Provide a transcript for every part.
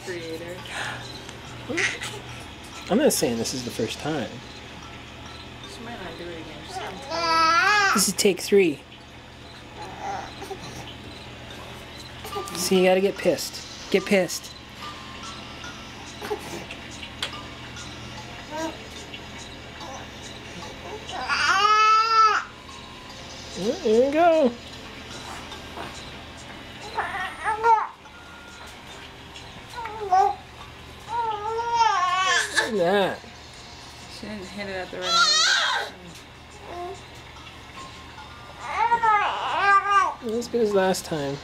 creator. I'm not saying this is the first time. She might not do it again. She's getting tired. This is take 3. See, you gotta get pissed. Get pissed. There you go. Look at that. She didn't hit it at the right angle. Not as good as last time.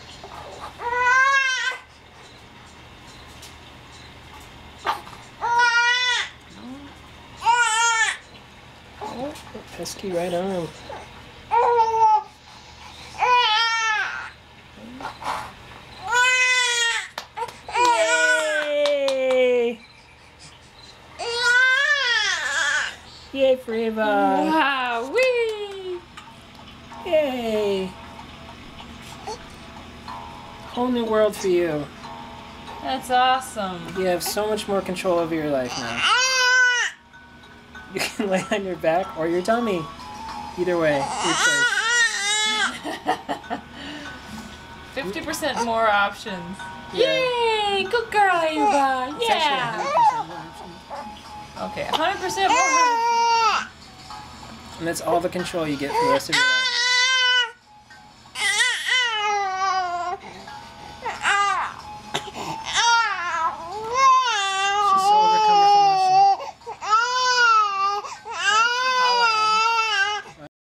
Oh, pesky right arm. Yay! Yay, Freva! Wow! Whee! Yay! Whole new world for you. That's awesome. You have so much more control over your life now. You can lay on your back or your tummy. Either way, your choice. 50% more options. Yeah. Yay! Good girl, Ava! It's Yeah! actually 100% more options. Okay, 100% more. And that's all the control you get for the rest of your life.